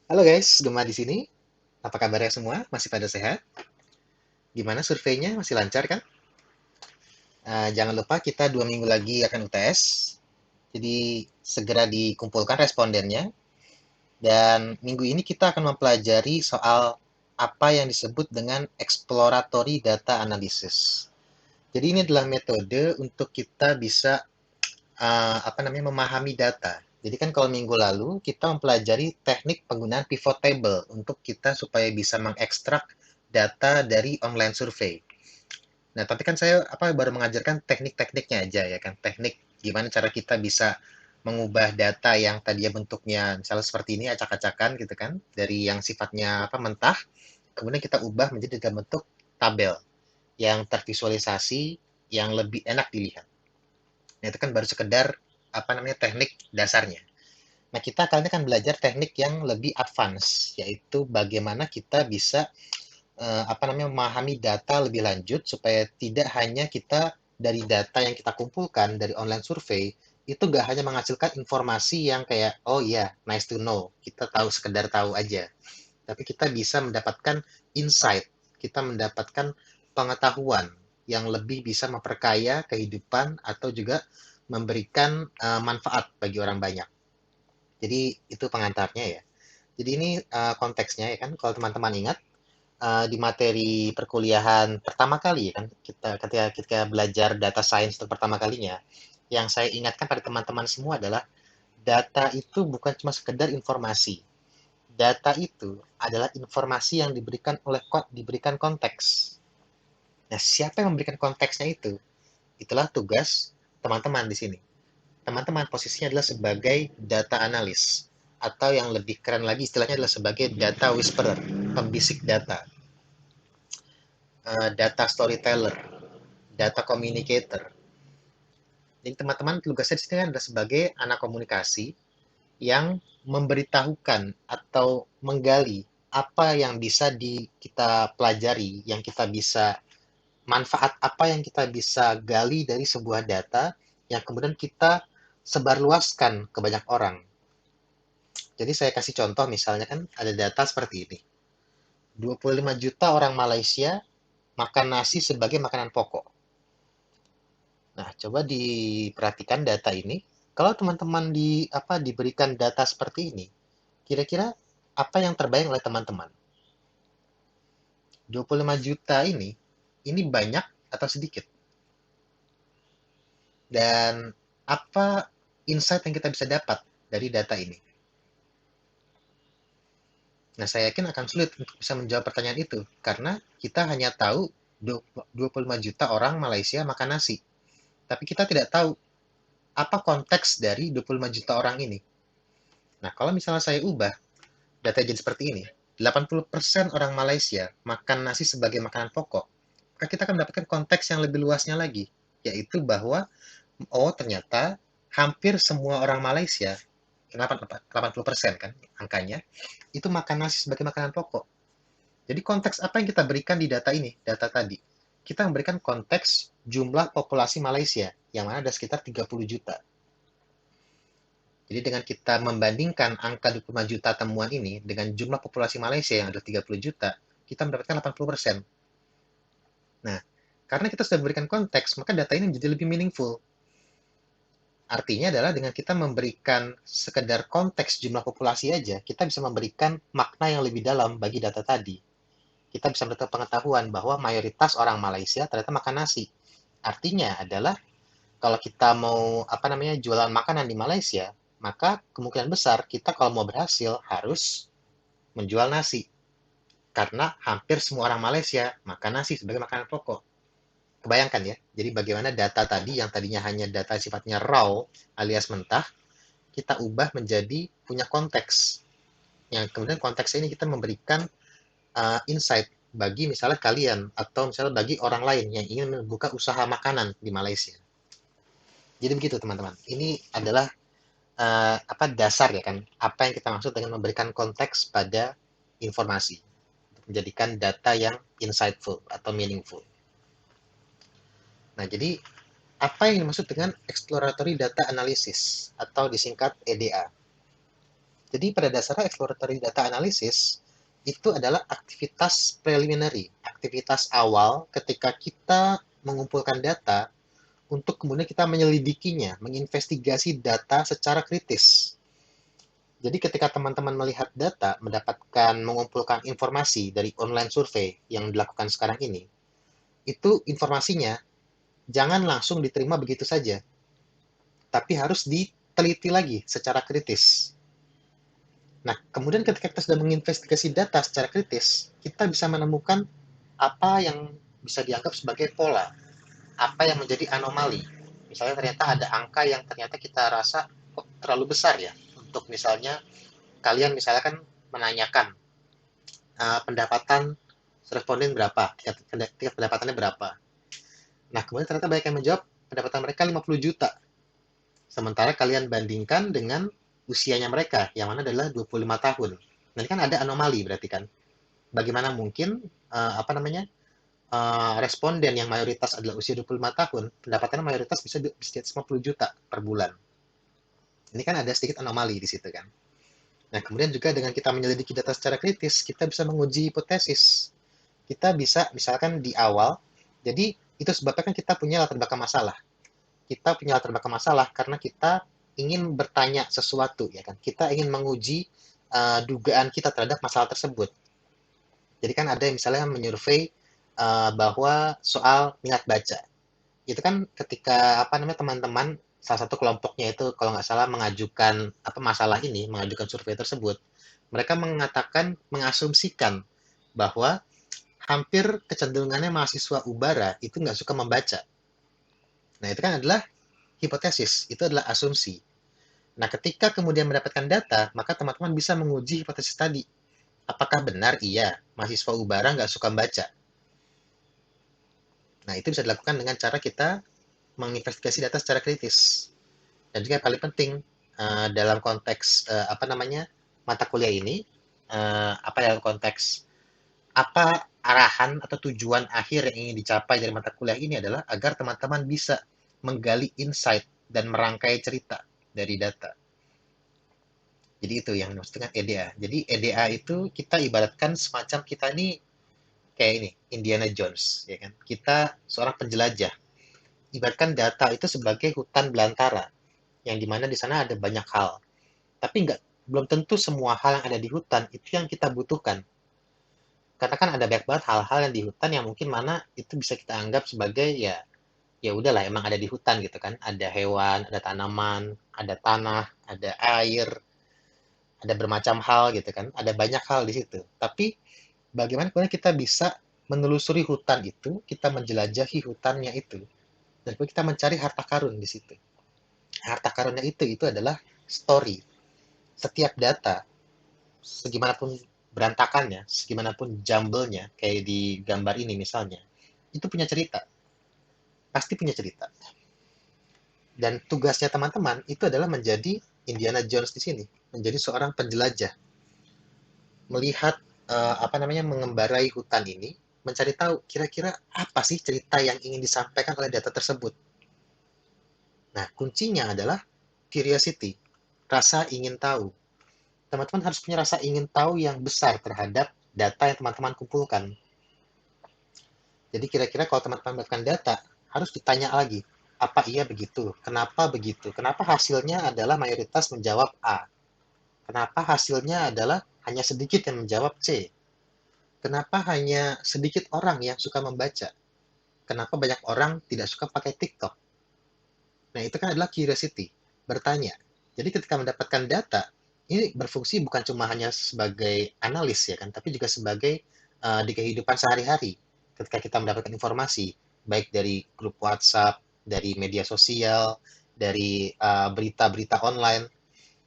Halo guys, Gema di sini. Apa kabarnya semua? Masih pada sehat? Gimana surveinya? Masih lancar kan? Jangan lupa kita 2 minggu lagi akan UTS. Jadi segera dikumpulkan respondennya. Dan minggu ini kita akan mempelajari soal apa yang disebut dengan exploratory data analysis. Jadi ini adalah metode untuk kita bisa memahami data. Jadi kan kalau minggu lalu kita mempelajari teknik penggunaan pivot table untuk kita supaya bisa mengekstrak data dari online survei. Nah, tapi kan saya baru mengajarkan teknik-tekniknya aja ya kan. Teknik gimana cara kita bisa mengubah data yang tadinya bentuknya misalnya seperti ini acak-acakan gitu kan, dari yang sifatnya mentah, kemudian kita ubah menjadi dalam bentuk tabel yang tervisualisasi yang lebih enak dilihat. Nah, itu kan baru sekedar teknik dasarnya. Nah, kita kali ini akan belajar teknik yang lebih advance, yaitu bagaimana kita bisa memahami data lebih lanjut supaya tidak hanya kita dari data yang kita kumpulkan dari online survei itu gak hanya menghasilkan informasi yang kayak oh iya nice to know, kita tahu sekedar tahu aja, tapi kita bisa mendapatkan insight, kita mendapatkan pengetahuan yang lebih bisa memperkaya kehidupan atau juga memberikan manfaat bagi orang banyak. Jadi itu pengantarnya ya. Jadi ini konteksnya ya kan, kalau teman-teman ingat di materi perkuliahan pertama kali ya kan, kita ketika belajar data science untuk pertama kalinya, yang saya ingatkan pada teman-teman semua adalah data itu bukan cuma sekedar informasi. Data itu adalah informasi yang diberikan konteks. Nah, siapa yang memberikan konteksnya itu? Itulah tugas teman-teman di sini. Teman-teman posisinya adalah sebagai data analis, atau yang lebih keren lagi istilahnya adalah sebagai data whisperer, pembisik data, data storyteller, data communicator. Jadi teman-teman tugasnya di sini kan adalah sebagai anak komunikasi yang memberitahukan atau menggali apa yang bisa kita pelajari, yang kita bisa manfaat apa yang kita bisa gali dari sebuah data yang kemudian kita sebarluaskan ke banyak orang. Jadi saya kasih contoh misalnya kan ada data seperti ini. 25 juta orang Malaysia makan nasi sebagai makanan pokok. Nah, coba diperhatikan data ini. Kalau teman-teman diberikan data seperti ini, kira-kira apa yang terbayang oleh teman-teman? 25 juta ini banyak atau sedikit? Dan apa insight yang kita bisa dapat dari data ini? Nah, saya yakin akan sulit untuk bisa menjawab pertanyaan itu, karena kita hanya tahu 25 juta orang Malaysia makan nasi. Tapi kita tidak tahu apa konteks dari 25 juta orang ini. Nah, kalau misalnya saya ubah data jadi seperti ini, 80% orang Malaysia makan nasi sebagai makanan pokok, maka kita akan mendapatkan konteks yang lebih luasnya lagi, yaitu bahwa, oh ternyata hampir semua orang Malaysia, 80% kan angkanya, itu makan nasi sebagai makanan pokok. Jadi konteks apa yang kita berikan di data ini, data tadi? Kita memberikan konteks jumlah populasi Malaysia, yang mana ada sekitar 30 juta. Jadi dengan kita membandingkan angka 25 juta temuan ini dengan jumlah populasi Malaysia yang ada 30 juta, kita mendapatkan 80%. Nah, karena kita sudah memberikan konteks, maka data ini menjadi lebih meaningful. Artinya adalah dengan kita memberikan sekedar konteks jumlah populasi aja, kita bisa memberikan makna yang lebih dalam bagi data tadi. Kita bisa mendapatkan pengetahuan bahwa mayoritas orang Malaysia ternyata makan nasi. Artinya adalah kalau kita mau jualan makanan di Malaysia, maka kemungkinan besar kita kalau mau berhasil harus menjual nasi. Karena hampir semua orang Malaysia makan nasi sebagai makanan pokok. Kebayangkan ya, jadi bagaimana data tadi yang tadinya hanya data sifatnya raw alias mentah, kita ubah menjadi punya konteks. Yang kemudian konteks ini kita memberikan insight bagi misalnya kalian atau misalnya bagi orang lain yang ingin membuka usaha makanan di Malaysia. Jadi begitu teman-teman. Ini adalah dasar ya kan, apa yang kita maksud dengan memberikan konteks pada informasi untuk menjadikan data yang insightful atau meaningful. Nah, jadi apa yang dimaksud dengan exploratory data analysis atau disingkat EDA? Jadi pada dasarnya exploratory data analysis itu adalah aktivitas preliminary, aktivitas awal ketika kita mengumpulkan data untuk kemudian kita menyelidikinya, menginvestigasi data secara kritis. Jadi ketika teman-teman melihat data, mengumpulkan informasi dari online survei yang dilakukan sekarang ini, itu informasinya jangan langsung diterima begitu saja, tapi harus diteliti lagi secara kritis. Nah, kemudian ketika kita sudah menginvestigasi data secara kritis, kita bisa menemukan apa yang bisa dianggap sebagai pola, apa yang menjadi anomali. Misalnya ternyata ada angka yang ternyata kita rasa kok terlalu besar ya, untuk misalnya kalian misalnya kan menanyakan pendapatan responden berapa, tingkat pendapatannya berapa. Nah, kemudian ternyata banyak yang menjawab pendapatan mereka 50 juta. Sementara kalian bandingkan dengan usianya mereka, yang mana adalah 25 tahun. Nah, ini kan ada anomali berarti kan. Bagaimana mungkin responden yang mayoritas adalah usia 25 tahun, pendapatannya mayoritas bisa di atas 50 juta per bulan. Ini kan ada sedikit anomali di situ kan. Nah, kemudian juga dengan kita menyelidiki data secara kritis, kita bisa menguji hipotesis. Kita bisa misalkan di awal, jadi itu sebabnya kan kita punya latar belakang masalah. Kita punya latar belakang masalah karena kita ingin bertanya sesuatu, ya kan? Kita ingin menguji dugaan kita terhadap masalah tersebut. Jadi kan ada yang misalnya menyurvei bahwa soal minat baca. Itu kan ketika teman-teman salah satu kelompoknya itu kalau nggak salah mengajukan masalah ini, mengajukan survei tersebut, mereka mengasumsikan bahwa hampir kecenderungannya mahasiswa Ubara itu nggak suka membaca. Nah, itu kan adalah hipotesis, itu adalah asumsi. Nah, ketika kemudian mendapatkan data, maka teman-teman bisa menguji hipotesis tadi. Apakah benar iya mahasiswa Ubara nggak suka membaca? Nah, itu bisa dilakukan dengan cara kita menginvestigasi data secara kritis. Dan juga yang paling penting dalam konteks mata kuliah ini, dalam konteks apa arahan atau tujuan akhir yang ingin dicapai dari mata kuliah ini adalah agar teman-teman bisa menggali insight dan merangkai cerita dari data. Jadi itu yang dimaksud dengan EDA. Jadi EDA itu kita ibaratkan semacam kita ini kayak ini, Indiana Jones, ya kan? Kita seorang penjelajah. Ibaratkan data itu sebagai hutan belantara, yang dimana di sana ada banyak hal. Tapi belum tentu semua hal yang ada di hutan itu yang kita butuhkan. Karena kan ada banyak banget hal-hal yang di hutan yang mungkin mana itu bisa kita anggap sebagai ya udahlah emang ada di hutan gitu kan. Ada hewan, ada tanaman, ada tanah, ada air, ada bermacam hal gitu kan. Ada banyak hal di situ. Tapi bagaimana kemudian kita bisa menelusuri hutan itu, kita menjelajahi hutannya itu, dan kemudian kita mencari harta karun di situ. Harta karunnya itu adalah story. Setiap data, segimanapun berantakannya, segimanapun jumble-nya, kayak di gambar ini misalnya, itu punya cerita. Pasti punya cerita. Dan tugasnya teman-teman itu adalah menjadi Indiana Jones di sini, menjadi seorang penjelajah, melihat mengembarai hutan ini, mencari tahu kira-kira apa sih cerita yang ingin disampaikan oleh data tersebut. Nah, kuncinya adalah curiosity, rasa ingin tahu. Teman-teman harus punya rasa ingin tahu yang besar terhadap data yang teman-teman kumpulkan. Jadi kira-kira kalau teman-teman mendapatkan data, harus ditanya lagi, apa iya begitu? Kenapa begitu? Kenapa hasilnya adalah mayoritas menjawab A? Kenapa hasilnya adalah hanya sedikit yang menjawab C? Kenapa hanya sedikit orang yang suka membaca? Kenapa banyak orang tidak suka pakai TikTok? Nah, itu kan adalah curiosity, bertanya. Jadi ketika mendapatkan data, ini berfungsi bukan cuma hanya sebagai analis ya kan, tapi juga sebagai di kehidupan sehari-hari. Ketika kita mendapatkan informasi, baik dari grup WhatsApp, dari media sosial, dari berita-berita online,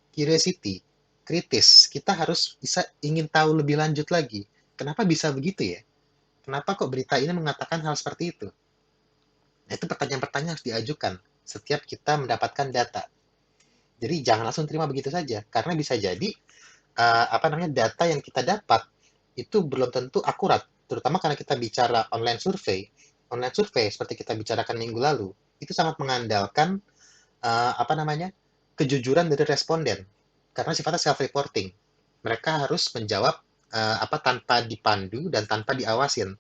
curiosity, kritis, kita harus bisa ingin tahu lebih lanjut lagi. Kenapa bisa begitu ya? Kenapa kok berita ini mengatakan hal seperti itu? Nah, itu pertanyaan-pertanyaan harus diajukan setiap kita mendapatkan data. Jadi jangan langsung terima begitu saja, karena bisa jadi data yang kita dapat itu belum tentu akurat, terutama karena kita bicara online survei. Online survei seperti kita bicarakan minggu lalu itu sangat mengandalkan kejujuran dari responden. karena sifatnya self-reporting. Mereka harus menjawab tanpa dipandu dan tanpa diawasin.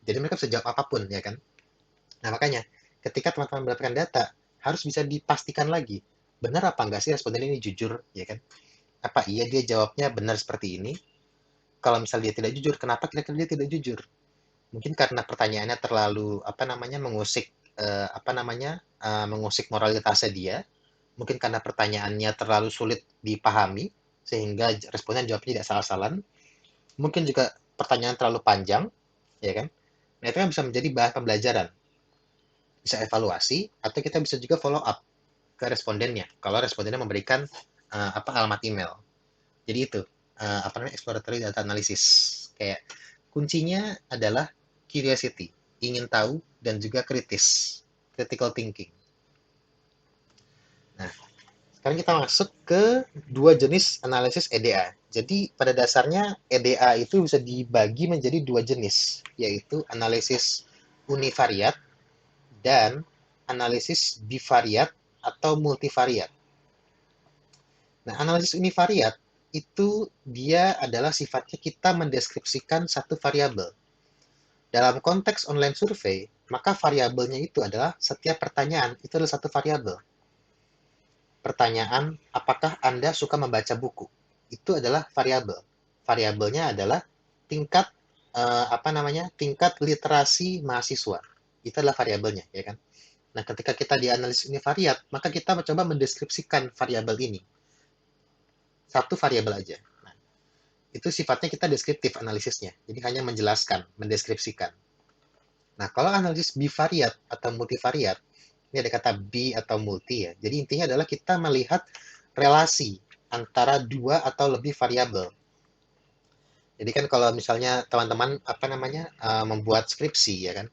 Jadi mereka bisa jawab apapun, ya kan? Nah, makanya ketika teman-teman mendapatkan data, harus bisa dipastikan lagi, benar apa enggak sih responden ini jujur, ya kan? Apa iya dia jawabnya benar seperti ini? Kalau misalnya dia tidak jujur, kenapa kira-kira dia tidak jujur? Mungkin karena pertanyaannya terlalu mengusik mengusik moralitasnya dia, mungkin karena pertanyaannya terlalu sulit dipahami sehingga responden jawabnya tidak salah-salah. Mungkin juga pertanyaan terlalu panjang, ya kan? Nah, itu kan bisa menjadi bahan pembelajaran, bisa evaluasi, atau kita bisa juga follow up ke respondennya. Kalau respondennya memberikan alamat email. Jadi itu exploratory data analysis. Kayak kuncinya adalah curiosity, ingin tahu dan juga kritis, critical thinking. Nah, sekarang kita masuk ke dua jenis analisis EDA. Jadi pada dasarnya EDA itu bisa dibagi menjadi dua jenis, yaitu analisis univariat dan analisis bivariat atau multivariat. Nah, analisis univariat itu dia adalah sifatnya kita mendeskripsikan satu variabel. Dalam konteks online survei, maka variabelnya itu adalah setiap pertanyaan itu adalah satu variabel. Pertanyaan, apakah Anda suka membaca buku? Itu adalah variabel. Variabelnya adalah tingkat tingkat literasi mahasiswa. Itu adalah variabelnya, ya kan? Nah, ketika kita dianalisis univariat, maka kita mencoba mendeskripsikan variabel ini. Satu variabel aja. Nah, itu sifatnya kita deskriptif analisisnya. Jadi hanya menjelaskan, mendeskripsikan. Nah, kalau analisis bivariat atau multivariat, ini ada kata bi atau multi ya. Jadi intinya adalah kita melihat relasi antara dua atau lebih variabel. Jadi kan kalau misalnya teman-teman membuat skripsi ya kan,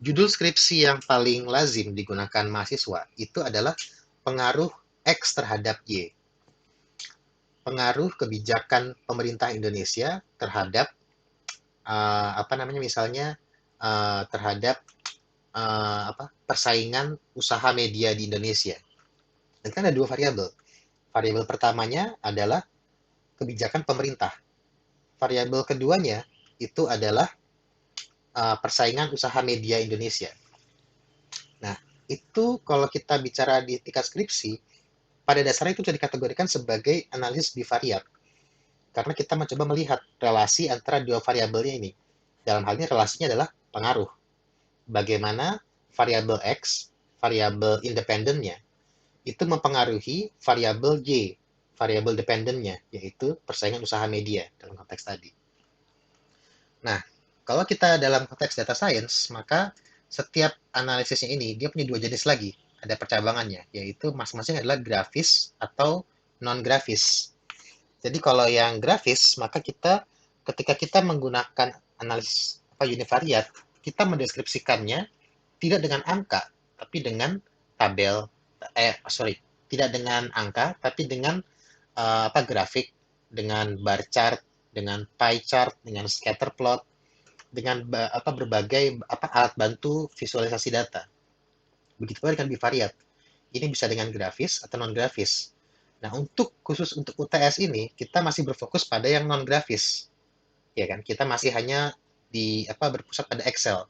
judul skripsi yang paling lazim digunakan mahasiswa itu adalah pengaruh X terhadap Y. Pengaruh kebijakan pemerintah Indonesia terhadap misalnya terhadap persaingan usaha media di Indonesia. Dan kan ada dua variabel. Variabel pertamanya adalah kebijakan pemerintah. Variabel keduanya itu adalah persaingan usaha media Indonesia. Nah, itu kalau kita bicara di tingkat skripsi, pada dasarnya itu bisa dikategorikan sebagai analisis bivariat. Karena kita mencoba melihat relasi antara dua variabelnya ini. Dalam hal ini relasinya adalah pengaruh. Bagaimana variabel X, variabel independennya, itu mempengaruhi variabel Y, variabel dependennya, yaitu persaingan usaha media dalam konteks tadi. Nah, kalau kita dalam konteks data science, maka setiap analisisnya ini dia punya dua jenis lagi, ada percabangannya, yaitu masing-masing adalah grafis atau non-grafis. Jadi kalau yang grafis, maka kita ketika kita menggunakan analisis univariat, kita mendeskripsikannya tidak dengan angka, tapi dengan tabel, tidak dengan angka, tapi dengan grafik, dengan bar chart, dengan pie chart, dengan scatter plot, dengan berbagai alat bantu visualisasi data. Begitu pula dengan bivariat. Ini bisa dengan grafis atau non grafis. Nah, khusus untuk UTS ini kita masih berfokus pada yang non grafis. Ya kan? Kita masih hanya berpusat pada Excel.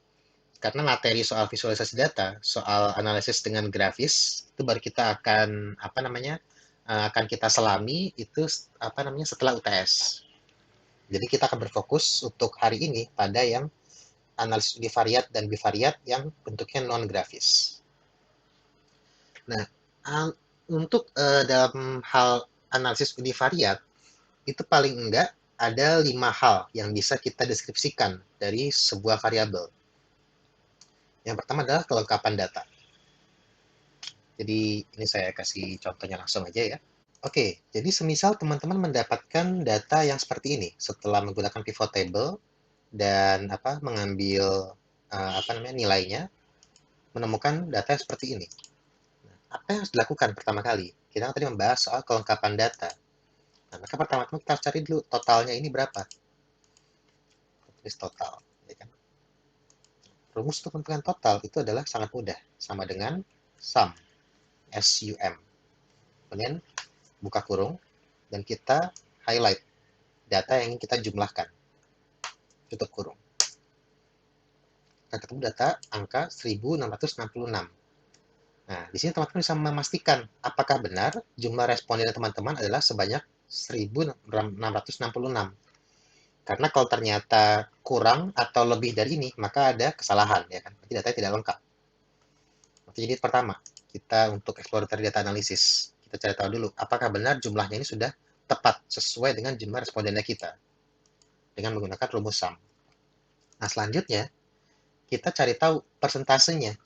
Karena materi soal visualisasi data, soal analisis dengan grafis itu baru kita akan kita selami itu setelah UTS. Jadi kita akan berfokus untuk hari ini pada yang analisis univariat dan bivariat yang bentuknya non grafis. Nah, untuk dalam hal analisis univariat itu paling enggak ada 5 hal yang bisa kita deskripsikan dari sebuah variabel. Yang pertama adalah kelengkapan data. Jadi ini saya kasih contohnya langsung aja ya. Oke, jadi semisal teman-teman mendapatkan data yang seperti ini setelah menggunakan pivot table dan mengambil nilainya, menemukan data yang seperti ini. Apa yang harus dilakukan pertama kali? Kita tadi membahas soal kelengkapan data. Nah, maka pertama-tama kita harus cari dulu totalnya ini berapa. Tulis total, ya kan? Rumus untuk menentukan total itu adalah sangat mudah, sama dengan sum, S-U-M. Kemudian buka kurung, dan kita highlight data yang ingin kita jumlahkan, tutup kurung. Kita ketemu data angka 1666. Nah, di sini teman-teman bisa memastikan apakah benar jumlah responden teman-teman adalah sebanyak 1666. Karena kalau ternyata kurang atau lebih dari ini, maka ada kesalahan, ya kan? Berarti datanya tidak lengkap. Jadi pertama, kita untuk exploratory data analysis, kita cari tahu dulu apakah benar jumlahnya ini sudah tepat sesuai dengan jumlah respondennya kita dengan menggunakan rumus sum. Nah, selanjutnya kita cari tahu persentasenya.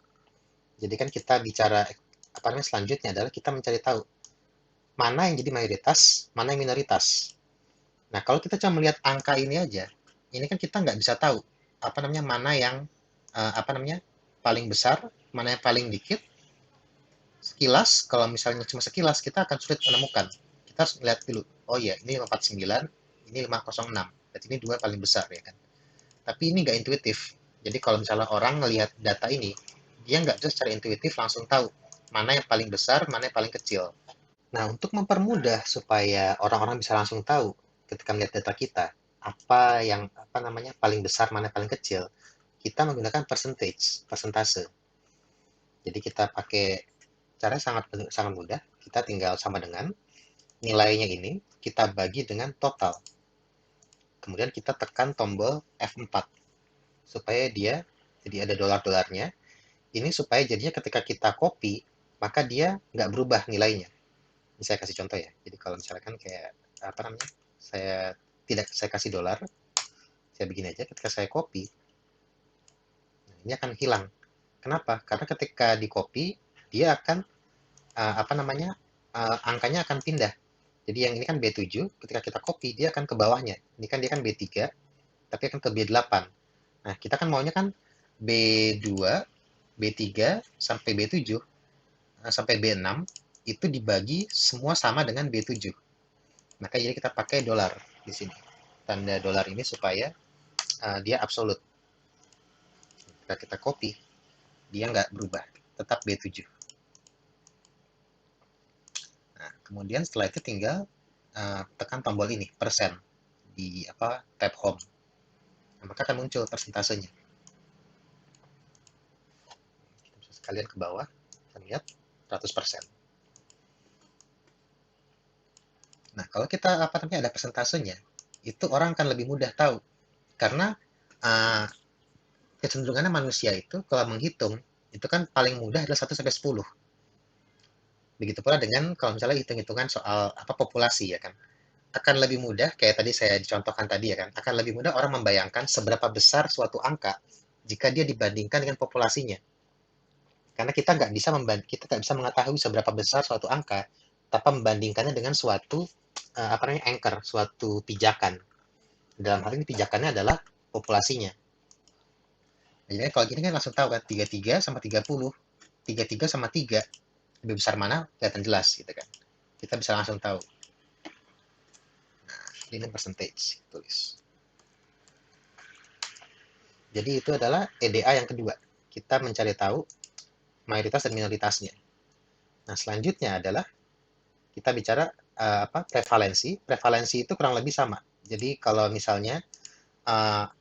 Jadi kan kita bicara apa namanya selanjutnya adalah kita mencari tahu mana yang jadi mayoritas, mana yang minoritas. Nah, kalau kita cuma melihat angka ini aja, ini kan kita nggak bisa tahu apa namanya mana yang apa namanya paling besar, mana yang paling dikit. Sekilas, kalau misalnya cuma sekilas, kita akan sulit menemukan. Kita harus lihat dulu. Oh iya, ini 549, ini 506. Berarti ini dua paling besar ya kan. Tapi ini nggak intuitif. Jadi kalau misalnya orang ngelihat data ini, dia nggak bisa secara intuitif langsung tahu mana yang paling besar, mana yang paling kecil. Nah, untuk mempermudah supaya orang-orang bisa langsung tahu ketika melihat data kita, apa yang apa namanya paling besar, mana yang paling kecil, kita menggunakan persentase. Jadi kita pakai cara sangat sangat mudah. Kita tinggal sama dengan nilainya ini, kita bagi dengan total. Kemudian kita tekan tombol F4 supaya dia jadi ada dolar-dolarnya. Ini supaya jadinya ketika kita copy, maka dia nggak berubah nilainya. Ini saya kasih contoh ya. Jadi kalau misalkan kayak apa namanya, saya kasih dolar, saya begini aja. Ketika saya copy, nah ini akan hilang. Kenapa? Karena ketika di copy, dia akan apa namanya angkanya akan pindah. Jadi yang ini kan B7, ketika kita copy, dia akan ke bawahnya. Ini kan dia kan B3, tapi akan ke B8. Nah, kita kan maunya kan B2, B3, sampai B7, sampai B6, itu dibagi semua sama dengan B7. Maka jadi kita pakai dolar di sini. Tanda dolar ini supaya dia absolut. Ketika kita copy, dia nggak berubah, tetap B7. Nah, kemudian setelah itu tinggal tekan tombol ini, persen, di tab home. Nah, maka akan muncul persentasenya. Kita bisa sekalian ke bawah, kita lihat 100%. Nah, kalau kita apa namanya ada persentasenya, itu orang akan lebih mudah tahu. Karena kecenderungannya manusia itu kalau menghitung, itu kan paling mudah adalah 1 sampai 10. Begitu pula dengan kalau misalnya hitung-hitungan soal populasi ya kan. Akan lebih mudah kayak tadi saya dicontohkan tadi ya kan, akan lebih mudah orang membayangkan seberapa besar suatu angka jika dia dibandingkan dengan populasinya. Karena kita nggak bisa mengetahui seberapa besar suatu angka tanpa membandingkannya dengan suatu anchor, suatu pijakan. Dalam hal ini pijakannya adalah populasinya. Jadi kalau gini kan langsung tahu kan 33 sama 30, 33 sama 3 lebih besar mana kelihatan jelas gitu kan. Kita bisa langsung tahu. Nah, ini percentage tulis. Jadi itu adalah EDA yang kedua. Kita mencari tahu mayoritas dan minoritasnya. Nah, selanjutnya adalah kita bicara prevalensi. Prevalensi itu kurang lebih sama. Jadi kalau misalnya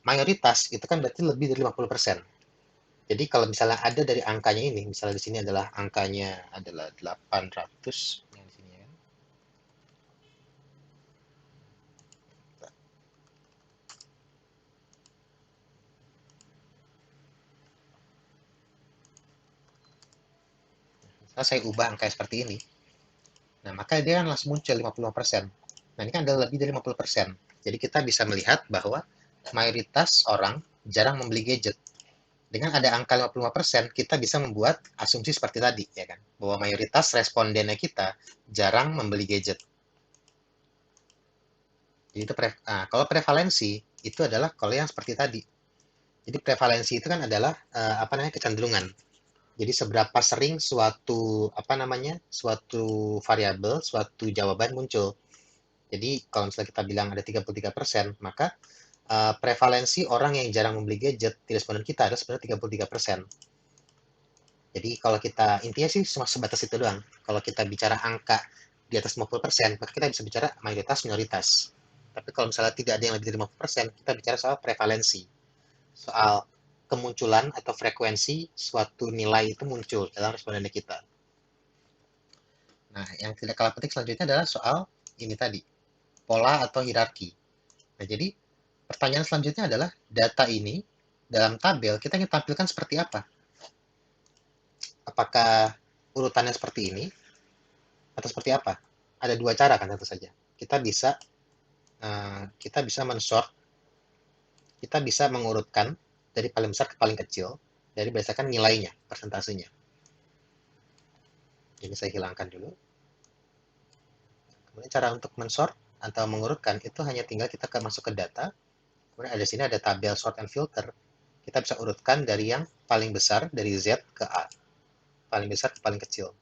mayoritas itu kan berarti lebih dari 50%. Jadi kalau misalnya ada dari angkanya ini, misalnya di sini adalah angkanya adalah 800 yang di sini ya. Misalnya saya ubah angka seperti ini. Nah, maka dia kan langsung muncul 50%. Nah, ini kan adalah lebih dari 50%. Jadi kita bisa melihat bahwa mayoritas orang jarang membeli gadget. Dengan ada angka 55%, kita bisa membuat asumsi seperti tadi, ya kan? Bahwa mayoritas respondennya kita jarang membeli gadget. Jadi itu kalau prevalensi itu adalah kalau yang seperti tadi. Jadi prevalensi itu kan adalah kecenderungan. Jadi seberapa sering suatu variabel, suatu jawaban muncul. Jadi kalau misalnya kita bilang ada 33%, maka prevalensi orang yang jarang membeli gadget di responden kita adalah sebenarnya 33%. Jadi kalau kita intinya sih cuma sebatas itu doang. Kalau kita bicara angka di di atas 50%, maka kita bisa bicara mayoritas minoritas. Tapi kalau misalnya tidak ada yang lebih dari 50%, kita bicara soal prevalensi. Soal kemunculan atau frekuensi suatu nilai itu muncul dalam respondennya kita. Nah, yang tidak kalah penting selanjutnya adalah soal ini tadi, pola atau hierarki. Nah, jadi pertanyaan selanjutnya adalah data ini dalam tabel kita ingin tampilkan seperti apa? Apakah urutannya seperti ini atau seperti apa? Ada dua cara kan tentu saja. Kita bisa mensort, kita bisa mengurutkan dari paling besar ke paling kecil dari berdasarkan nilainya, persentasenya. Ini saya hilangkan dulu. Kemudian cara untuk mensort atau mengurutkan itu hanya tinggal kita masuk ke data. Kemudian ada sini ada tabel sort and filter. Kita bisa urutkan dari yang paling besar dari Z ke A. Paling besar ke paling kecil.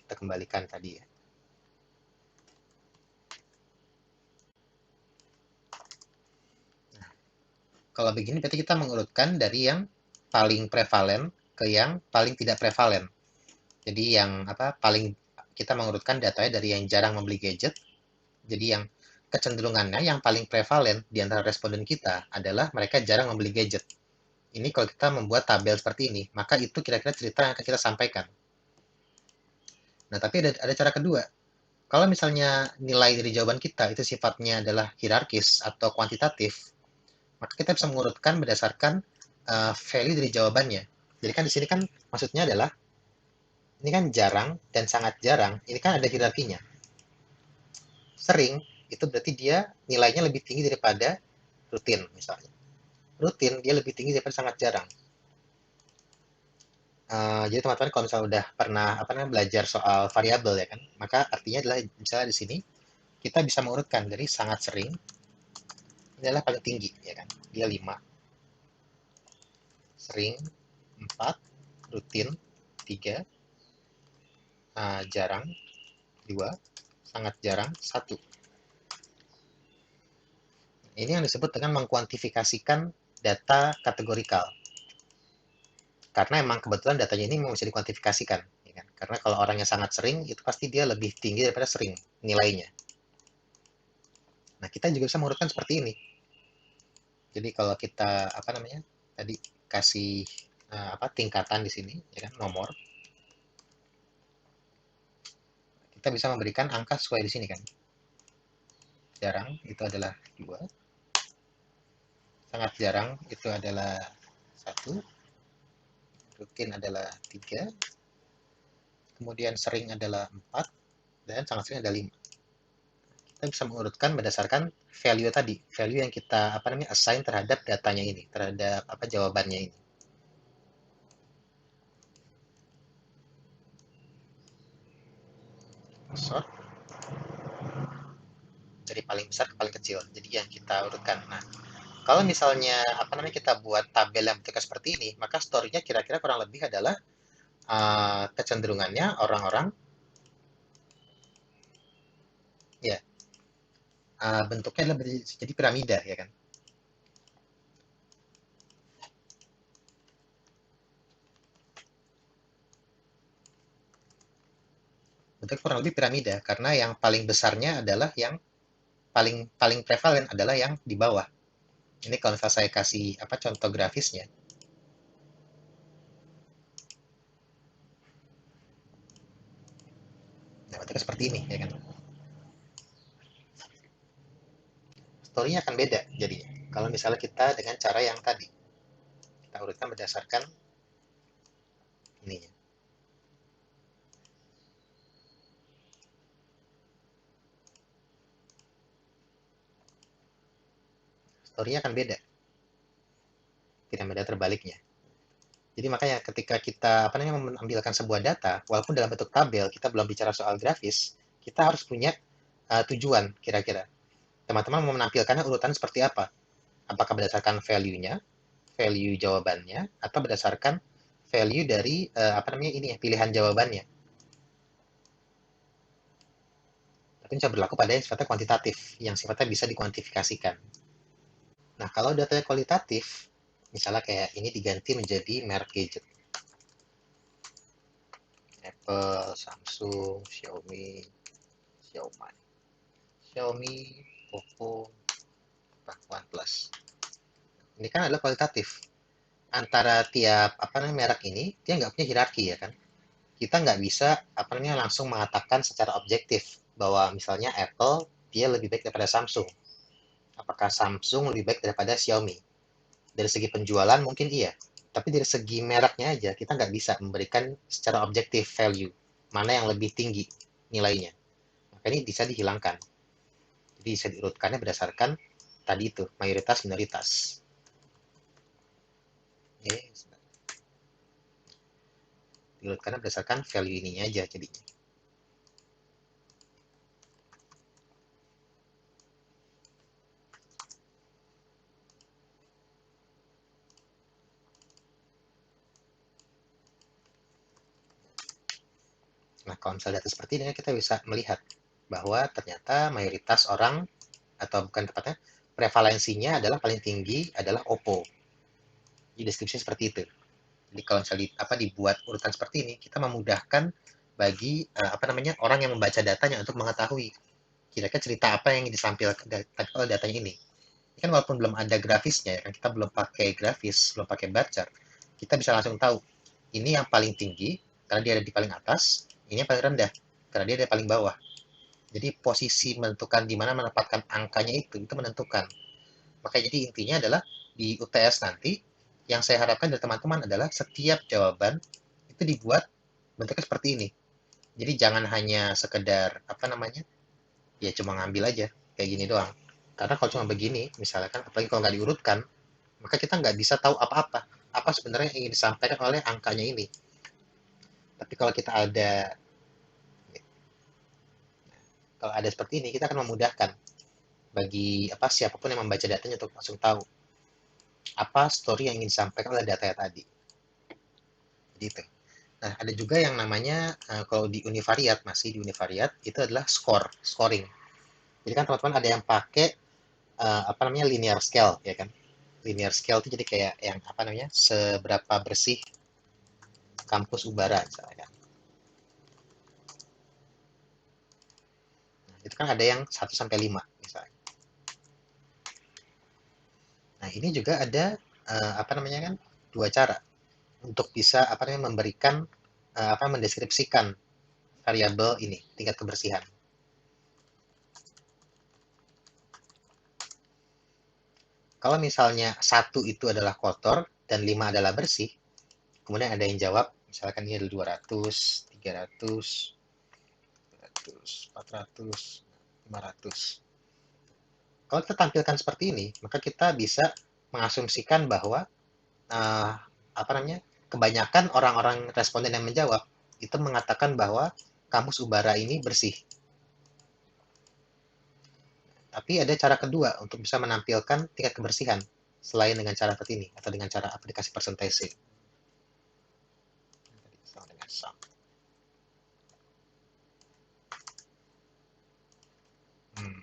Kita kembalikan tadi ya. Nah, kalau begini berarti kita mengurutkan dari yang paling prevalen ke yang paling tidak prevalen. Jadi yang paling kita mengurutkan datanya dari yang jarang membeli gadget. Jadi yang kecenderungannya yang paling prevalen di antara responden kita adalah mereka jarang membeli gadget. Ini kalau kita membuat tabel seperti ini, maka itu kira-kira cerita yang akan kita sampaikan. Nah, tapi ada cara kedua. Kalau misalnya nilai dari jawaban kita itu sifatnya adalah hierarkis atau kuantitatif, maka kita bisa mengurutkan berdasarkan value dari jawabannya. Jadi kan di sini kan maksudnya adalah ini kan jarang dan sangat jarang, ini kan ada hierarkinya. Sering itu berarti dia nilainya lebih tinggi daripada rutin misalnya. Rutin dia lebih tinggi daripada sangat jarang. Jadi teman-teman kalau misalnya udah pernah belajar soal variabel ya kan, maka artinya adalah misalnya di sini kita bisa mengurutkan dari sangat sering ini adalah paling tinggi ya kan, dia 5, sering 4, rutin 3, jarang 2, sangat jarang 1. Ini yang disebut dengan mengkuantifikasikan data kategorikal. Karena emang kebetulan datanya ini memang bisa dikuantifikasikan. Ya kan? Karena kalau orangnya sangat sering, itu pasti dia lebih tinggi daripada sering nilainya. Nah, kita juga bisa mengurutkan seperti ini. Jadi kalau kita tadi kasih tingkatan di sini, ya kan, nomor, kita bisa memberikan angka sesuai di sini kan. Jarang itu adalah 2, sangat jarang itu adalah 1, rutin adalah 3, kemudian sering adalah 4, dan sangat sering adalah 5. Kita bisa mengurutkan berdasarkan value tadi, value yang kita assign terhadap datanya ini, terhadap jawabannya ini. Sort dari paling besar ke paling kecil. Jadi yang kita urutkan. Nah, kalau misalnya kita buat tabel yang bentuknya seperti ini, maka story-nya kira-kira kurang lebih adalah kecenderungannya orang-orang ya bentuknya adalah jadi piramida ya kan. Bentuknya kurang lebih piramida karena yang paling besarnya adalah yang paling paling prevalen adalah yang di bawah. Ini kalau misalnya saya kasih contoh grafisnya. Nah, bentuknya seperti ini ya kan. Story-nya akan beda jadinya. Kalau misalnya kita dengan cara yang tadi. Kita urutkan berdasarkan ininya. Story-nya akan beda. Piramida terbaliknya. Jadi makanya ketika kita mengambilkan sebuah data, walaupun dalam bentuk tabel, kita belum bicara soal grafis, kita harus punya tujuan kira-kira. Teman-teman mau menampilkannya urutan seperti apa? Apakah berdasarkan value-nya, value jawabannya, atau berdasarkan value dari ini ya, pilihan jawabannya. Tapi bisa berlaku pada yang sifatnya kuantitatif, yang sifatnya bisa dikuantifikasikan. Nah, kalau datanya kualitatif, misalnya kayak ini diganti menjadi merek gadget. Apple, Samsung, Xiaomi, Xiaomi, Xiaomi, Oppo, OnePlus. Ini kan adalah kualitatif. Antara tiap apa namanya merek ini, dia nggak punya hierarki ya kan. Kita nggak bisa apa namanya langsung mengatakan secara objektif bahwa misalnya Apple dia lebih baik daripada Samsung. Apakah Samsung lebih baik daripada Xiaomi? Dari segi penjualan mungkin iya, tapi dari segi mereknya aja kita nggak bisa memberikan secara objektif value mana yang lebih tinggi nilainya. Maka ini bisa dihilangkan. Jadi bisa diurutkannya berdasarkan tadi itu mayoritas minoritas. Oke, diurutkannya berdasarkan value ininya aja jadinya. Nah, kalau misalnya data seperti ini kita bisa melihat bahwa ternyata mayoritas orang atau bukan tepatnya prevalensinya adalah paling tinggi adalah Oppo. Di deskripsi seperti itu. Jadi kalau misalnya apa dibuat urutan seperti ini, kita memudahkan bagi apa namanya orang yang membaca datanya untuk mengetahui kira-kira cerita apa yang disampaikan oleh datanya ini. Ini kan walaupun belum ada grafisnya, ya kan kita belum pakai grafis, belum pakai bar chart, kita bisa langsung tahu ini yang paling tinggi karena dia ada di paling atas, ini yang paling rendah karena dia ada di paling bawah. Jadi posisi menentukan di mana menempatkan angkanya itu menentukan. Maka jadi intinya adalah di UTS nanti yang saya harapkan dari teman-teman adalah setiap jawaban itu dibuat bentuknya seperti ini. Jadi jangan hanya sekedar apa namanya ya cuma ngambil aja kayak gini doang. Karena kalau cuma begini, misalkan apalagi kalau nggak diurutkan, maka kita nggak bisa tahu apa-apa. Apa sebenarnya yang ingin disampaikan oleh angkanya ini. Tapi kalau ada seperti ini, kita akan memudahkan bagi apa siapapun yang membaca datanya untuk langsung tahu apa story yang ingin disampaikan oleh data tadi. Gitu. Nah, ada juga yang namanya kalau di univariat masih di univariat itu adalah scoring. Jadi kan teman-teman ada yang pakai apa namanya linear scale ya kan. Linear scale itu jadi kayak yang apa namanya seberapa bersih kampus Ubara misalnya kan. Nah, itu kan ada yang 1 sampai 5 misalnya. Nah, ini juga ada apa namanya kan dua cara untuk bisa apa namanya memberikan apa mendeskripsikan variabel ini tingkat kebersihan. Kalau misalnya 1 itu adalah kotor dan 5 adalah bersih, kemudian ada yang jawab, misalkan ini ada 200, 300, 400, 500. Kalau kita tampilkan seperti ini, maka kita bisa mengasumsikan bahwa uh, apa namanya kebanyakan orang-orang responden yang menjawab itu mengatakan bahwa kampus Ubara ini bersih. Tapi ada cara kedua untuk bisa menampilkan tingkat kebersihan selain dengan cara seperti ini atau dengan cara aplikasi persentase. Hmm,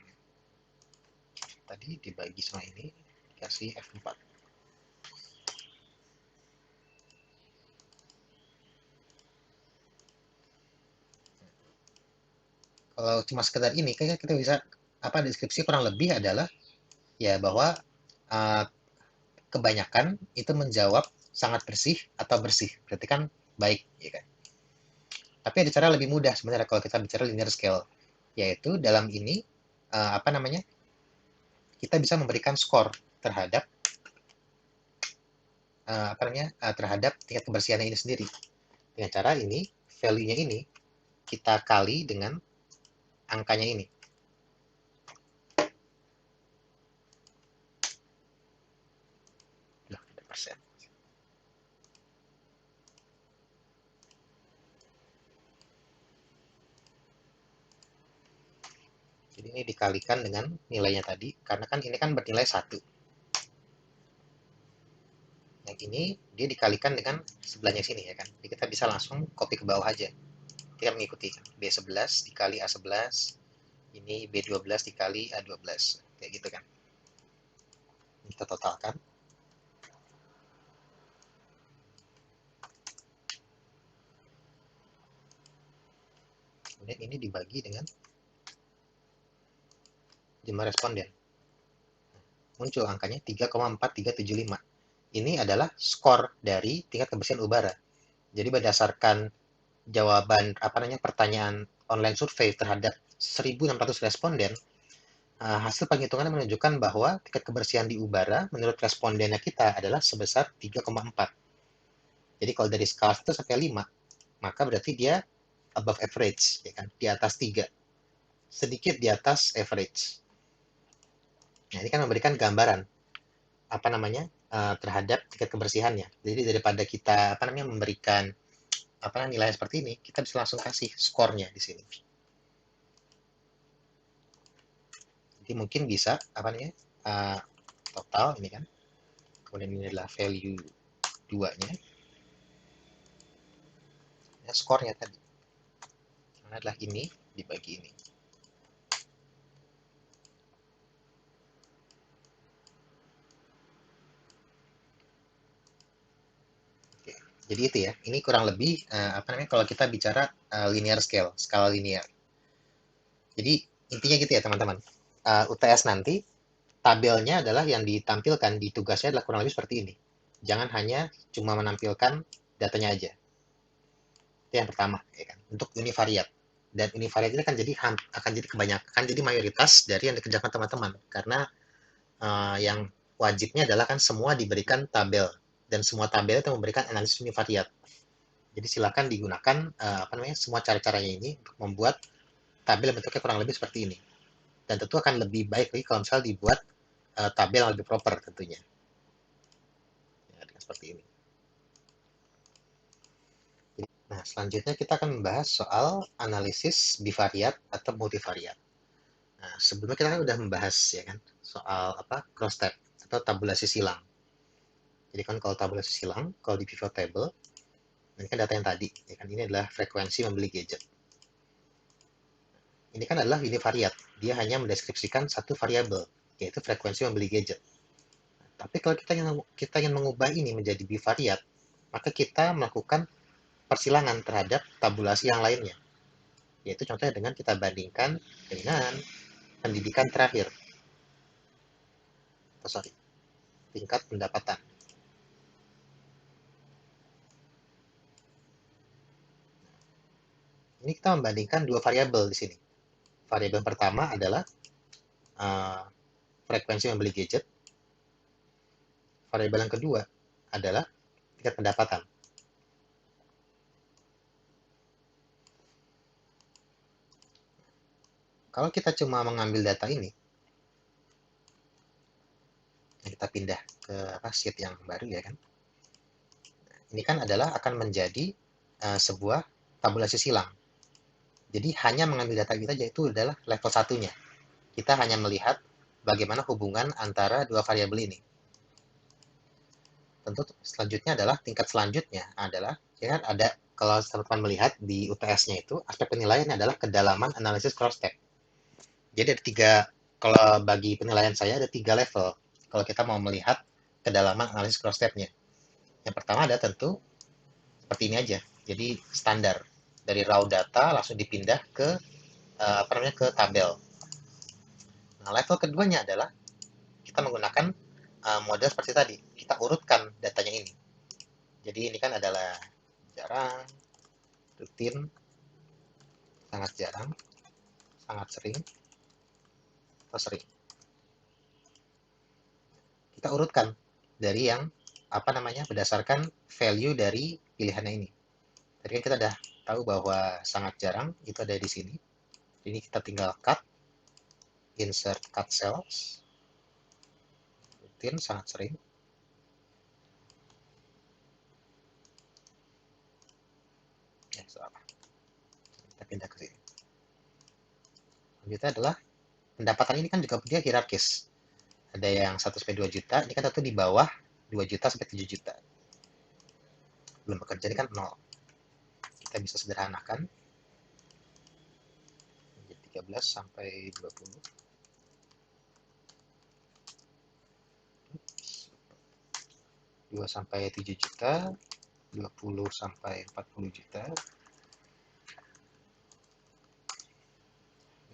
tadi dibagi sama ini dikasih F4. Kalau cuma sekedar ini kayaknya kita bisa apa deskripsi kurang lebih adalah ya bahwa uh, kebanyakan itu menjawab sangat bersih atau bersih berarti kan baik ya kan. Tapi ada cara lebih mudah sebenarnya kalau kita bicara linear scale yaitu dalam ini apa namanya kita bisa memberikan skor terhadap apa namanya terhadap tingkat kebersihan ini sendiri dengan cara ini value-nya ini kita kali dengan angkanya ini. Loh, ada persen. Jadi ini dikalikan dengan nilainya tadi, karena kan ini kan bernilai 1. Yang ini dia dikalikan dengan sebelahnya sini ya kan. Jadi kita bisa langsung copy ke bawah aja. Kita mengikuti B11 dikali A11, ini B12 dikali A12. Kayak gitu kan. Kita totalkan. Kemudian ini dibagi dengan jumlah responden. Muncul angkanya 3,4375. Ini adalah skor dari tingkat kebersihan udara. Jadi berdasarkan jawaban pertanyaan online survei terhadap 1.600 responden, hasil penghitungan menunjukkan bahwa tingkat kebersihan di udara menurut respondennya kita adalah sebesar 3,4. Jadi kalau dari skala 1 sampai 5, maka berarti dia above average, ya kan? Di atas 3. Sedikit di atas average. Nah, ini kan memberikan gambaran terhadap tingkat kebersihannya. Jadi daripada kita memberikan nilai seperti ini, kita bisa langsung kasih skornya di sini. Jadi mungkin bisa total ini kan. Kemudian ini adalah value 2-nya. Ya, skornya tadi. Ini adalah ini dibagi ini. Oke. Jadi itu ya. Ini kurang lebih kalau kita bicara linear scale, skala linear. Jadi intinya gitu ya teman-teman. UTS nanti tabelnya adalah yang ditampilkan di tugasnya adalah kurang lebih seperti ini. Jangan hanya cuma menampilkan datanya aja. Itu yang pertama, ya kan? Untuk univariat. Dan univariat ini akan jadi kebanyakan, akan jadi mayoritas dari yang dikerjakan teman-teman. Karena yang wajibnya adalah kan semua diberikan tabel dan semua tabel itu memberikan analisis univariat. Jadi silakan digunakan semua cara-caranya ini untuk membuat tabel bentuknya kurang lebih seperti ini. Dan tentu akan lebih baik lagi kalau misalnya dibuat tabel yang lebih proper tentunya. Ya, seperti ini. Nah, selanjutnya kita akan membahas soal analisis bivariat atau multivariat. Nah, sebelumnya kita kan udah membahas ya kan soal cross tab atau tabulasi silang. Jadi kan kalau tabulasi silang, kalau di pivot table, ini kan data yang tadi, ya kan ini adalah frekuensi membeli gadget. Ini kan adalah univariat, dia hanya mendeskripsikan satu variabel, yaitu frekuensi membeli gadget. Tapi kalau kita ingin mengubah ini menjadi bivariat, maka kita melakukan persilangan terhadap tabulasi yang lainnya. Yaitu contohnya dengan kita bandingkan dengan pendidikan terakhir. Tingkat pendapatan. Ini kita membandingkan dua variabel di sini. Variabel pertama adalah frekuensi membeli gadget. Variabel yang kedua adalah tingkat pendapatan. Kalau kita cuma mengambil data ini, kita pindah ke sheet yang baru ya kan. Ini kan akan menjadi sebuah tabulasi silang. Jadi hanya mengambil data kita yaitu adalah level satunya. Kita hanya melihat bagaimana hubungan antara dua variabel ini. Tentu selanjutnya adalah tingkat selanjutnya adalah ya kan ada kalau teman-teman melihat di UTS-nya itu aspek penilaian adalah kedalaman analisis cross tab. Jadi ada tiga, kalau bagi penilaian saya ada tiga level kalau kita mau melihat kedalaman analisis cross tab-nya. Yang pertama ada tentu seperti ini aja. Jadi standar dari raw data langsung dipindah ke ke tabel. Nah, level keduanya adalah kita menggunakan model seperti tadi. Kita urutkan datanya ini. Jadi ini kan adalah jarang, rutin, sangat jarang, sangat sering, atau sering. Kita urutkan dari yang berdasarkan value dari pilihannya ini. Tadi kan kita udah tahu bahwa sangat jarang itu ada di sini. Ini kita tinggal cut, insert cut cells, rutin, sangat sering. Ya, salah. Kita pindah ke sini. Selanjutnya adalah pendapatan ini kan juga dia hierarkis. Ada yang 1 sampai 2 juta, ini kan tentu di bawah 2 juta sampai 7 juta. Belum bekerja ini kan 0. Kita bisa sederhanakan. 13 sampai 20. 2 sampai 7 juta, 20 sampai 40 juta.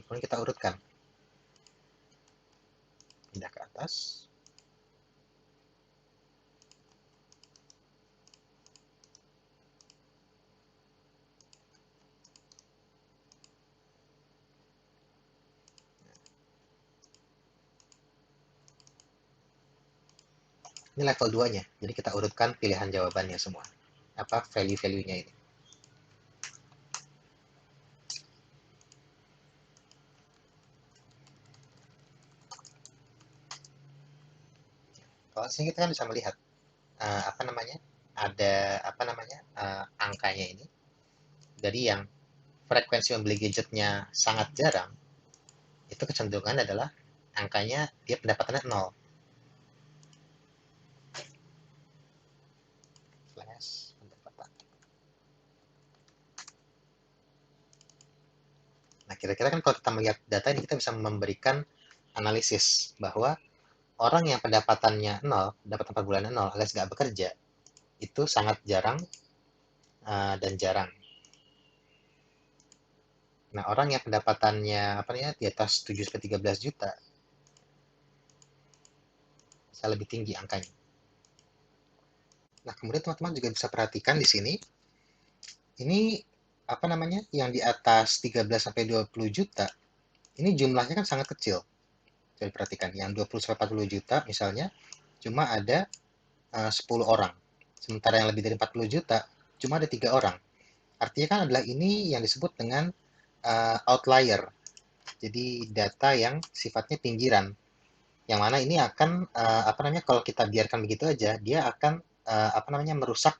Kemudian kita urutkan. Pindah ke atas. Ini level 2-nya. Jadi kita urutkan pilihan jawabannya semua. Apa value-value-nya ini. Kalau sini kita kan bisa melihat apa namanya? Ada apa namanya? Angkanya ini. Dari yang frekuensi membeli gadgetnya sangat jarang, itu kecenderungan adalah angkanya dia pendapatannya 0. Flash pendapatan. Nah, kira-kira kan kalau kita melihat data ini, kita bisa memberikan analisis bahwa orang yang pendapatannya 0, pendapatan per bulannya 0, alias nggak bekerja, itu sangat jarang dan jarang. Nah, orang yang pendapatannya apa ya, di atas 7-13 juta, bisa lebih tinggi angkanya. Nah, kemudian teman-teman juga bisa perhatikan di sini, ini apa namanya, yang di atas 13 sampai 20 juta, ini jumlahnya kan sangat kecil. Coba perhatikan, yang 20 sampai 40 juta misalnya, cuma ada 10 orang. Sementara yang lebih dari 40 juta, cuma ada 3 orang. Artinya kan adalah ini yang disebut dengan outlier. Jadi data yang sifatnya pinggiran. Yang mana ini akan apa namanya, kalau kita biarkan begitu aja, dia akan apa namanya, merusak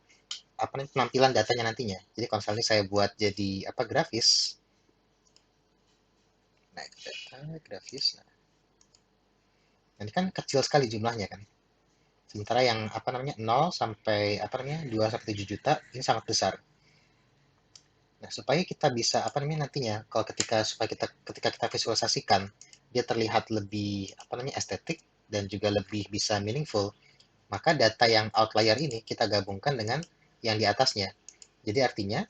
apa namanya, penampilan datanya nantinya. Jadi kalau misalnya saya buat jadi apa, grafis. Nah, data grafis. Nah, ini kan kecil sekali jumlahnya kan. Sementara yang apa namanya, 0 sampai apa namanya, 2 sampai 7 juta ini sangat besar. Nah, supaya kita bisa apa namanya, nantinya kalau supaya ketika kita visualisasikan, dia terlihat lebih apa namanya, estetik dan juga lebih bisa meaningful, maka data yang outlier ini kita gabungkan dengan yang di atasnya. Jadi artinya,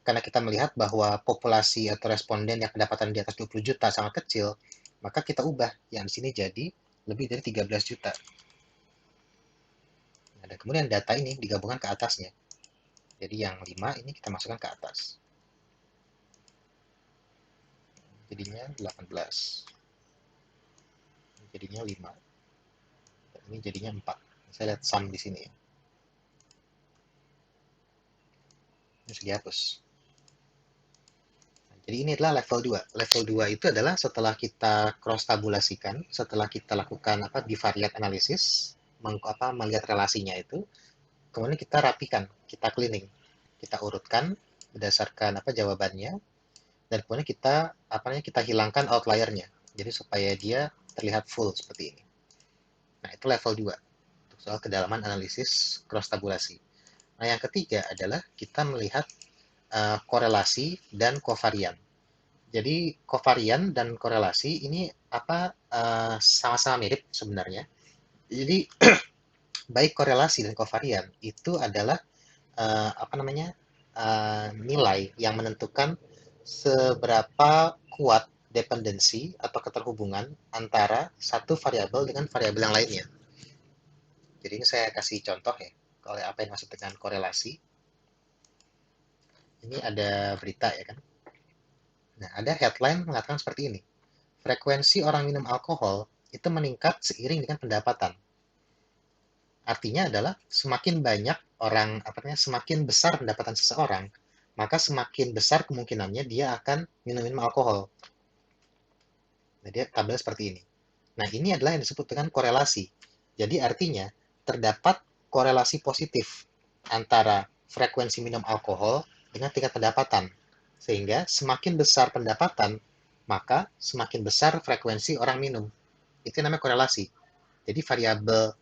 karena kita melihat bahwa populasi atau responden yang pendapatan di atas 20 juta sangat kecil, maka kita ubah yang di sini jadi lebih dari 13 juta. Nah, dan kemudian data ini digabungkan ke atasnya. Jadi yang 5 ini kita masukkan ke atas. Jadinya 18. Jadinya 5. Dan ini jadinya 4. Saya lihat sum di sini ya. Ini sudah dihapus. Jadi ini adalah level 2. Level 2 itu adalah setelah kita cross tabulasikan, setelah kita lakukan apa, bivariate analysis, melihat relasinya itu, kemudian kita rapikan, kita cleaning, kita urutkan berdasarkan apa jawabannya, dan kemudian kita apa namanya, kita hilangkan outliernya. Jadi supaya dia terlihat full seperti ini. Nah, itu level 2 untuk soal kedalaman analisis cross tabulasi. Nah, yang ketiga adalah kita melihat korelasi dan kovarian. Jadi kovarian dan korelasi ini apa, sama-sama mirip sebenarnya. Jadi baik korelasi dan kovarian itu adalah apa namanya, nilai yang menentukan seberapa kuat dependensi atau keterhubungan antara satu variabel dengan variabel yang lainnya. Jadi ini saya kasih contoh ya, kalau apa yang maksud dengan korelasi. Ini ada berita ya kan. Nah, ada headline mengatakan seperti ini. Frekuensi orang minum alkohol itu meningkat seiring dengan pendapatan. Artinya adalah semakin banyak orang, apa namanya, semakin besar pendapatan seseorang, maka semakin besar kemungkinannya dia akan minum alkohol. Nah, dia tabel seperti ini. Nah, ini adalah yang disebut dengan korelasi. Jadi artinya terdapat korelasi positif antara frekuensi minum alkohol dengan tingkat pendapatan. Sehingga semakin besar pendapatan, maka semakin besar frekuensi orang minum. Itu namanya korelasi. Jadi variabel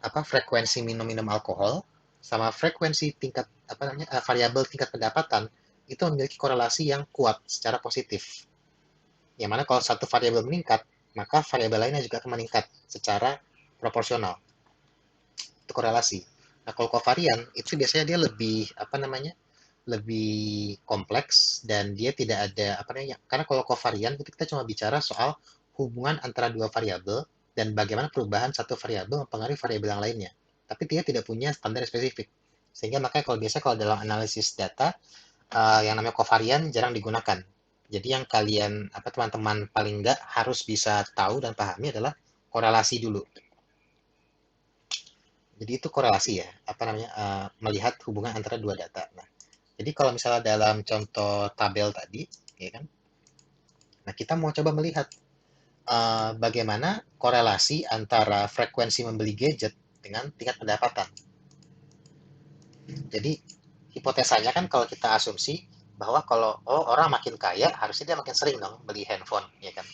apa, frekuensi minum alkohol sama frekuensi tingkat apa namanya, variabel tingkat pendapatan itu memiliki korelasi yang kuat secara positif. Yang mana kalau satu variabel meningkat, maka variabel lainnya juga akan meningkat secara proporsional. Itu korelasi. Nah, kalau kovarian itu biasanya dia lebih apa namanya, lebih kompleks dan dia tidak ada apa namanya, karena kalau kovarian itu kita cuma bicara soal hubungan antara dua variabel dan bagaimana perubahan satu variabel mempengaruhi variabel yang lainnya. Tapi dia tidak punya standar spesifik. Sehingga makanya kalau biasa kalau dalam analisis data yang namanya kovarian jarang digunakan. Jadi yang kalian apa teman-teman paling nggak harus bisa tahu dan pahami adalah korelasi dulu. Jadi itu korelasi ya, apa namanya melihat hubungan antara dua data. Nah, jadi kalau misalnya dalam contoh tabel tadi, ya kan? Nah, kita mau coba melihat bagaimana korelasi antara frekuensi membeli gadget dengan tingkat pendapatan. Jadi hipotesanya kan kalau kita asumsi bahwa kalau orang makin kaya harusnya dia makin sering dong beli handphone, ya kan?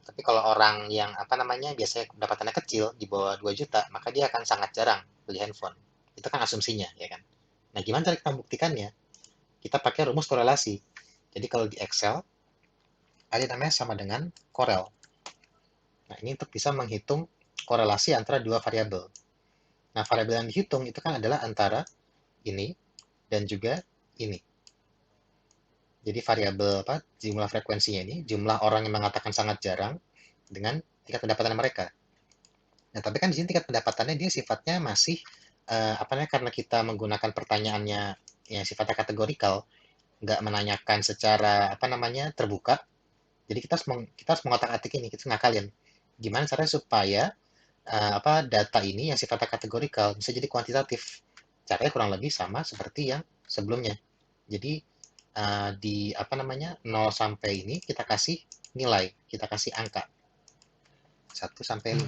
Tapi kalau orang yang apa namanya biasanya pendapatannya kecil di bawah 2 juta, maka dia akan sangat jarang beli handphone. Itu kan asumsinya, ya kan? Nah, gimana cara kita membuktikannya? Kita pakai rumus korelasi. Jadi kalau di Excel ada namanya sama dengan korel. Nah, ini untuk bisa menghitung korelasi antara dua variabel. Nah, variabel yang dihitung itu kan adalah antara ini dan juga ini. Jadi variabel apa? Jumlah frekuensinya ini, jumlah orang yang mengatakan sangat jarang dengan tingkat pendapatan mereka. Nah, tapi kan di sini tingkat pendapatannya dia sifatnya masih apa namanya karena kita menggunakan pertanyaannya yang sifatnya kategorikal, nggak menanyakan secara apa namanya terbuka. Jadi kita harus mengotak-atik ini, kita ngakalin. Gimana caranya supaya apa data ini yang sifatnya kategorikal bisa jadi kuantitatif. Caranya kurang lebih sama seperti yang sebelumnya. Jadi di apa namanya 0 sampai ini kita kasih nilai, kita kasih angka 1 sampai 5.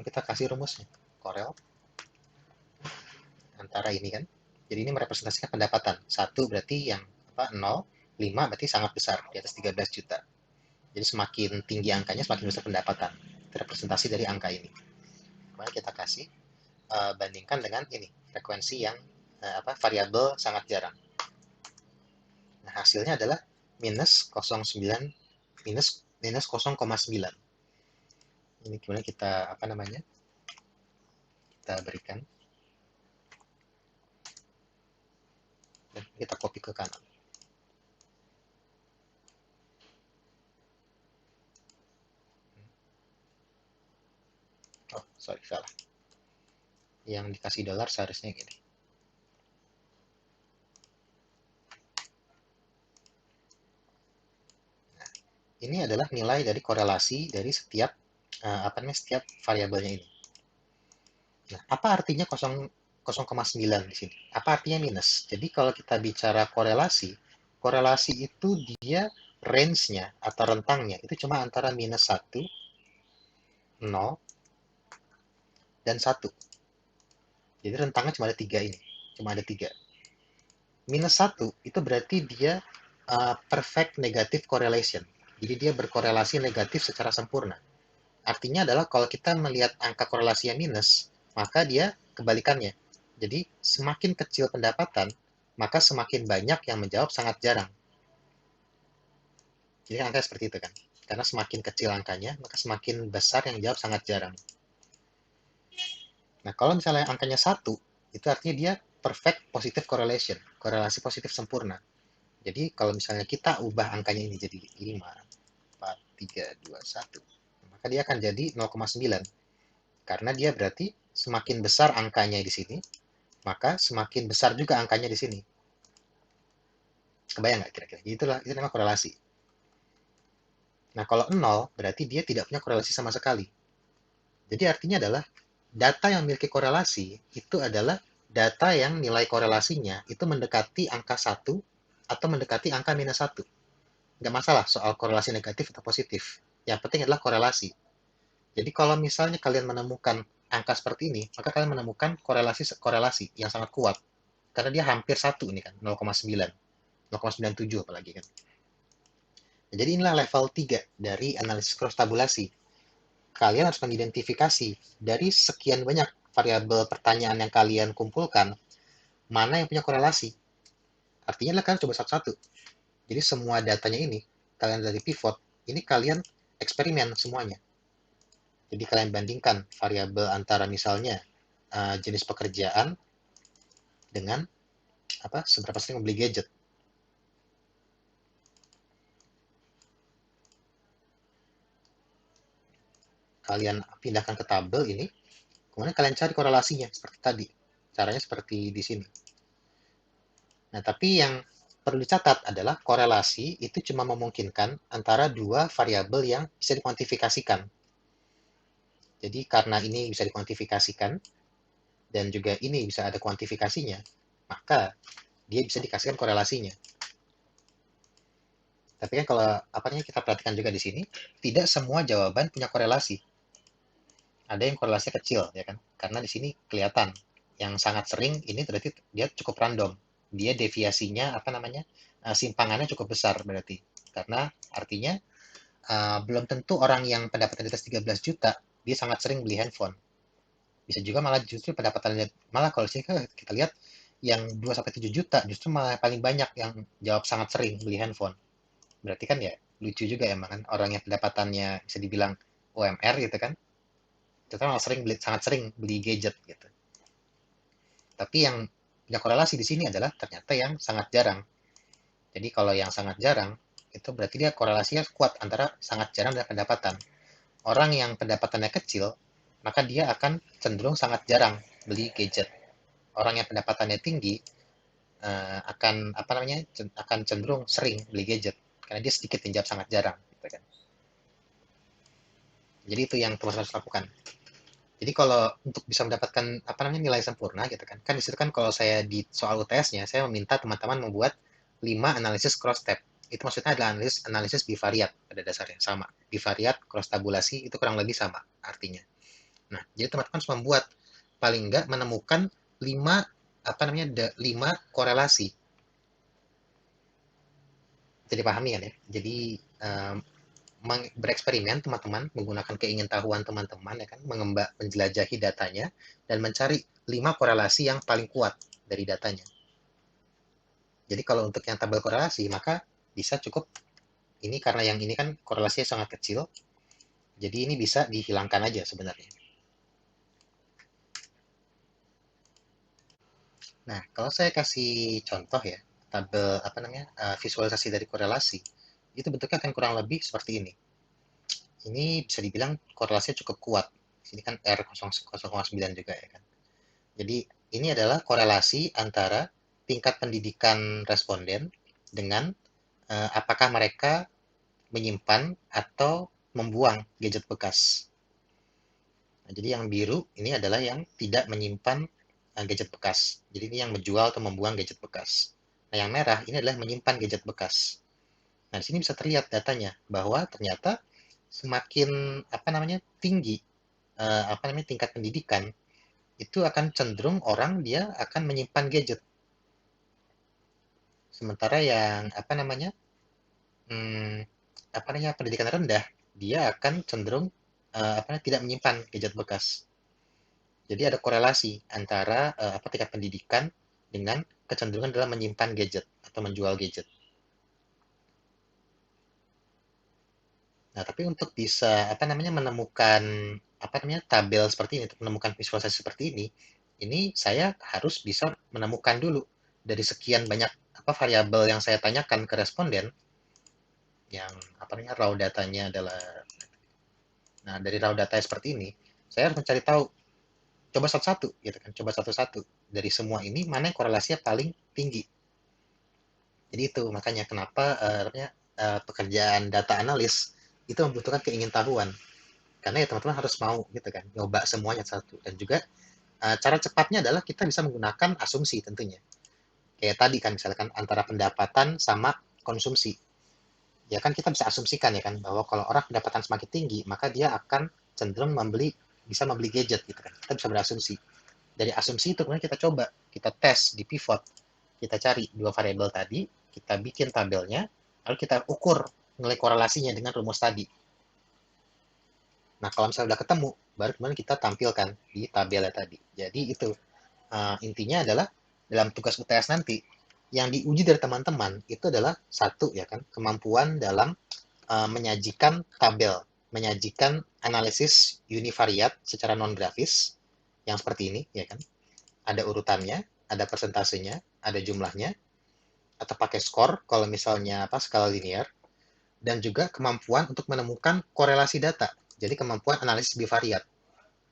Kita kasih rumusnya. Korel antara ini kan. Jadi ini merepresentasikan pendapatan. 1 berarti yang apa 0, 5 berarti sangat besar, di atas 13 juta. Jadi semakin tinggi angkanya semakin besar pendapatan. Itu representasi dari angka ini. Kemudian kita kasih bandingkan dengan ini, frekuensi yang variabel sangat jarang. Nah, hasilnya adalah minus 0,9 minus minus 0,9. Ini gimana kita apa namanya? Kita berikan dan kita copy ke kanan. Oh, sorry, salah. Yang dikasih dolar seharusnya gini. Nah, ini adalah nilai dari korelasi dari setiap apa namanya setiap variabelnya ini. Nah, apa artinya 0,9 di sini? Apa artinya minus? Jadi kalau kita bicara korelasi, korelasi itu dia range-nya atau rentangnya itu cuma antara minus 1, 0, dan 1. Jadi rentangnya cuma ada 3 ini. Cuma ada 3. Minus 1 itu berarti dia perfect negative correlation. Jadi dia berkorelasi negatif secara sempurna. Artinya adalah kalau kita melihat angka korelasinya minus, maka dia kebalikannya. Jadi semakin kecil pendapatan, maka semakin banyak yang menjawab sangat jarang. Jadi angka seperti itu kan. Karena semakin kecil angkanya, maka semakin besar yang jawab sangat jarang. Nah, kalau misalnya angkanya 1, itu artinya dia perfect positive correlation, korelasi positif sempurna. Jadi kalau misalnya kita ubah angkanya ini jadi 5, 4, 3, 2, 1, maka dia akan jadi 0,9. Karena dia berarti semakin besar angkanya di sini, maka semakin besar juga angkanya di sini. Kebayang nggak kira-kira? Itulah, itu namanya korelasi. Nah, kalau 0, berarti dia tidak punya korelasi sama sekali. Jadi artinya adalah data yang memiliki korelasi itu adalah data yang nilai korelasinya itu mendekati angka 1 atau mendekati angka minus 1. Nggak masalah soal korelasi negatif atau positif. Yang penting adalah korelasi. Jadi kalau misalnya kalian menemukan angka seperti ini, maka kalian menemukan korelasi yang sangat kuat. Karena dia hampir 1 ini kan, 0,9, 0,97 apalagi kan. Jadi inilah level 3 dari analisis cross tabulasi. Kalian harus mengidentifikasi dari sekian banyak variabel pertanyaan yang kalian kumpulkan, mana yang punya korelasi. Artinya adalah kalian coba satu-satu. Jadi semua datanya ini, kalian dari pivot, ini kalian eksperimen semuanya. Jadi kalian bandingkan variabel antara misalnya jenis pekerjaan, dengan seberapa sering membeli gadget. Kalian pindahkan ke tabel ini, kemudian kalian cari korelasinya seperti tadi. Caranya seperti di sini. Nah, tapi yang perlu dicatat adalah korelasi itu cuma memungkinkan antara dua variabel yang bisa dikuantifikasikan. Jadi karena ini bisa dikuantifikasikan dan juga ini bisa ada kuantifikasinya, maka dia bisa dikasihkan korelasinya. Tapi kan kalau kita perhatikan juga di sini, tidak semua jawaban punya korelasi. Ada yang korelasinya kecil, ya kan? Karena di sini kelihatan yang sangat sering ini berarti dia cukup random. Dia deviasinya simpangannya cukup besar berarti. Karena artinya belum tentu orang yang pendapatan di atas 13 juta dia sangat sering beli handphone. Bisa juga malah justru pendapatannya malah kalau sini kita lihat yang 2 sampai 7 juta justru malah paling banyak yang jawab sangat sering beli handphone. Berarti kan ya lucu juga emang kan orang yang pendapatannya bisa dibilang UMR gitu kan. Ternyata malah sangat sering beli gadget gitu. Tapi yang punya korelasi di sini adalah ternyata yang sangat jarang. Jadi kalau yang sangat jarang itu berarti dia korelasinya kuat antara sangat jarang dan pendapatan. Orang yang pendapatannya kecil, maka dia akan cenderung sangat jarang beli gadget. Orang yang pendapatannya tinggi akan akan cenderung sering beli gadget karena dia sedikit pinjam sangat jarang gitu kan. Jadi itu yang terus harus lakukan. Jadi kalau untuk bisa mendapatkan nilai sempurna gitu kan. Kan di situ kan kalau saya di soal UTS-nya saya meminta teman-teman membuat 5 analisis cross tab. Itu maksudnya adalah analisis bivariat pada dasarnya sama. Bivariat cross tabulasi itu kurang lebih sama artinya. Nah, jadi teman-teman harus membuat paling enggak menemukan 5 5 korelasi. Jadi pahami kan ya. Jadi bereksperimen teman-teman menggunakan keingintahuan teman-teman ya kan menjelajahi datanya dan mencari 5 korelasi yang paling kuat dari datanya. Jadi kalau untuk yang tabel korelasi maka bisa cukup ini karena yang ini kan korelasinya sangat kecil. Jadi ini bisa dihilangkan aja sebenarnya. Nah, kalau saya kasih contoh ya, tabel visualisasi dari korelasi, itu bentuknya akan kurang lebih seperti ini. Ini bisa dibilang korelasinya cukup kuat. Ini kan R0,9 juga ya kan. Jadi ini adalah korelasi antara tingkat pendidikan responden dengan apakah mereka menyimpan atau membuang gadget bekas. Nah, jadi yang biru ini adalah yang tidak menyimpan gadget bekas. Jadi ini yang menjual atau membuang gadget bekas. Nah, yang merah ini adalah menyimpan gadget bekas. Nah, di sini bisa terlihat datanya bahwa ternyata semakin tinggi tingkat pendidikan itu akan cenderung orang dia akan menyimpan gadget. Sementara yang hmm, pendidikan rendah dia akan cenderung tidak menyimpan gadget bekas. Jadi ada korelasi antara tingkat pendidikan dengan kecenderungan dalam menyimpan gadget atau menjual gadget. Nah, tapi untuk bisa menemukan tabel seperti ini, untuk menemukan visualisasi seperti ini saya harus bisa menemukan dulu dari sekian banyak variabel yang saya tanyakan ke responden yang raw datanya adalah. Nah, dari raw data seperti ini, saya harus mencari tahu coba satu-satu gitu kan, coba satu-satu dari semua ini mana yang korelasinya paling tinggi. Jadi itu makanya kenapa pekerjaan data analis itu membutuhkan keingintahuan. Karena ya teman-teman harus mau gitu kan, nyoba semuanya satu. Dan juga cara cepatnya adalah kita bisa menggunakan asumsi tentunya. Kayak tadi kan misalkan antara pendapatan sama konsumsi. Ya kan kita bisa asumsikan ya kan bahwa kalau orang pendapatan semakin tinggi, maka dia akan cenderung bisa membeli gadget gitu kan. Kita bisa berasumsi. Dari asumsi itu kemudian kita coba, kita tes di pivot. Kita cari dua variabel tadi, kita bikin tabelnya, lalu kita ukur nilai korelasinya dengan rumus tadi. Nah, kalau misalnya udah ketemu, baru kemudian kita tampilkan di tabelnya tadi. Jadi itu intinya adalah dalam tugas UTS nanti yang diuji dari teman-teman itu adalah satu ya kan kemampuan dalam menyajikan tabel, menyajikan analisis univariat secara non grafis yang seperti ini ya kan. Ada urutannya, ada persentasenya, ada jumlahnya, atau pakai skor kalau misalnya skala linear, dan juga kemampuan untuk menemukan korelasi data. Jadi kemampuan analisis bivariat.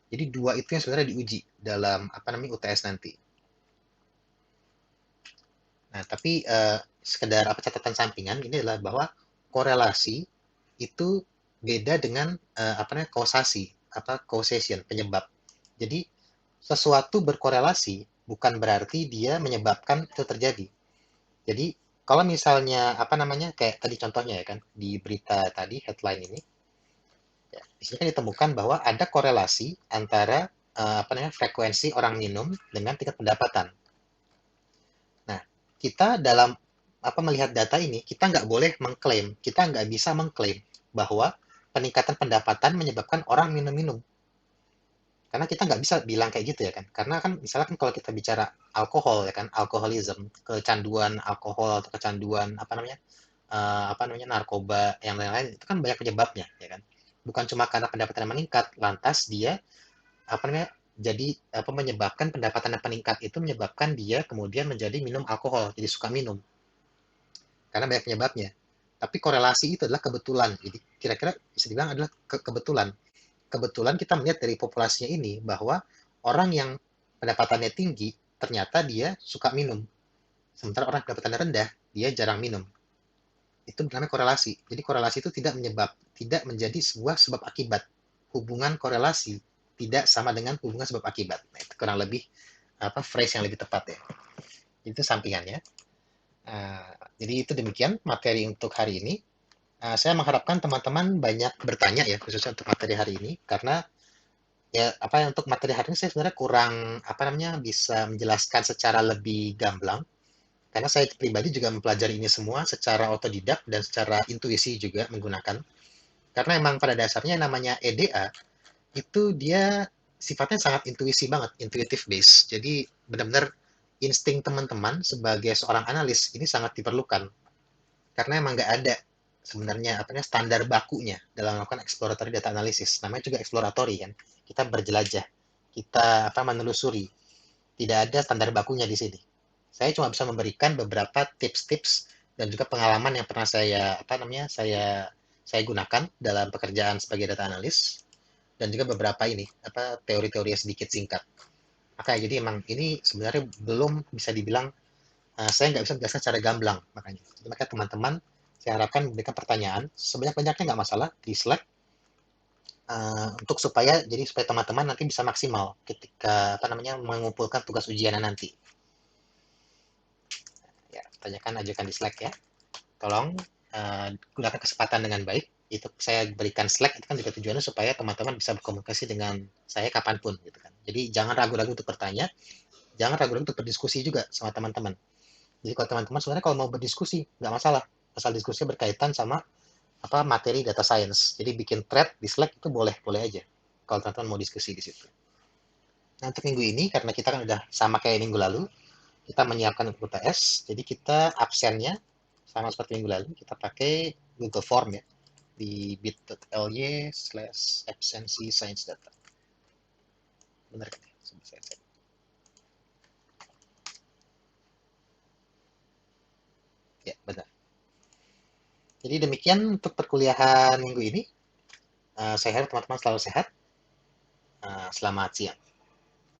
Jadi dua itu yang sebenarnya diuji dalam UTS nanti. Nah, tapi sekedar catatan sampingan ini adalah bahwa korelasi itu beda dengan kausasi, causation, penyebab. Jadi sesuatu berkorelasi bukan berarti dia menyebabkan itu terjadi. Jadi kalau misalnya kayak tadi contohnya ya kan di berita tadi headline ini, ya, di sini kan ditemukan bahwa ada korelasi antara frekuensi orang minum dengan tingkat pendapatan. Nah, kita dalam melihat data ini, kita nggak boleh mengklaim, kita nggak bisa mengklaim bahwa peningkatan pendapatan menyebabkan orang minum-minum. Karena kita nggak bisa bilang kayak gitu ya kan. Karena kan misalkan kalau kita bicara alkohol ya kan, alkoholism, kecanduan alkohol atau kecanduan narkoba yang lain-lain itu kan banyak penyebabnya ya kan. Bukan cuma karena pendapatan yang meningkat, lantas dia apa namanya jadi menyebabkan pendapatan yang meningkat itu menyebabkan dia kemudian menjadi minum alkohol, jadi suka minum. Karena banyak penyebabnya. Tapi korelasi itu adalah kebetulan. Jadi kira-kira bisa dibilang adalah kebetulan. Kebetulan kita melihat dari populasinya ini bahwa orang yang pendapatannya tinggi ternyata dia suka minum. Sementara orang pendapatannya rendah, dia jarang minum. Itu namanya korelasi. Jadi korelasi itu tidak menjadi sebuah sebab akibat. Hubungan korelasi tidak sama dengan hubungan sebab akibat. Nah, itu kurang lebih phrase yang lebih tepat ya. Itu sampingannya. Jadi itu demikian materi untuk hari ini. Saya mengharapkan teman-teman banyak bertanya ya khususnya untuk materi hari ini karena ya untuk materi hari ini saya sebenarnya kurang bisa menjelaskan secara lebih gamblang karena saya pribadi juga mempelajari ini semua secara otodidak dan secara intuisi juga menggunakan karena emang pada dasarnya namanya EDA itu dia sifatnya sangat intuisi banget, intuitive base. Jadi benar-benar insting teman-teman sebagai seorang analis ini sangat diperlukan karena emang nggak ada sebenarnya standar bakunya dalam melakukan exploratory data analysis. Namanya juga exploratory kan. Kita berjelajah, kita menelusuri. Tidak ada standar bakunya di sini. Saya cuma bisa memberikan beberapa tips-tips dan juga pengalaman yang pernah saya gunakan dalam pekerjaan sebagai data analis dan juga beberapa teori-teori yang sedikit singkat. Maka jadi emang ini sebenarnya belum bisa dibilang saya nggak bisa menjelaskan secara gamblang makanya. Jadi, maka teman-teman saya harapkan memberikan pertanyaan sebanyak-banyaknya nggak masalah di Slack supaya teman-teman nanti bisa maksimal ketika mengumpulkan tugas ujiannya nanti. Ya, tanyakan ajukan di Slack ya. Tolong gunakan kesempatan dengan baik. Itu saya berikan Slack itu kan juga tujuannya supaya teman-teman bisa berkomunikasi dengan saya kapanpun gitu kan. Jadi jangan ragu-ragu untuk bertanya, jangan ragu-ragu untuk berdiskusi juga sama teman-teman. Jadi kalau teman-teman sebenarnya kalau mau berdiskusi nggak masalah, asal diskusinya berkaitan sama materi data science. Jadi bikin thread di Slack itu boleh aja. Kalau teman-teman mau diskusi di situ. Nah untuk minggu ini karena kita kan udah sama kayak minggu lalu, kita menyiapkan untuk UTS, jadi kita absennya sama seperti minggu lalu, kita pakai Google Form ya di bit.ly/absensi science data. Benar kan? Ya benar. Jadi demikian untuk perkuliahan minggu ini. Saya harap teman-teman selalu sehat. Selamat siang.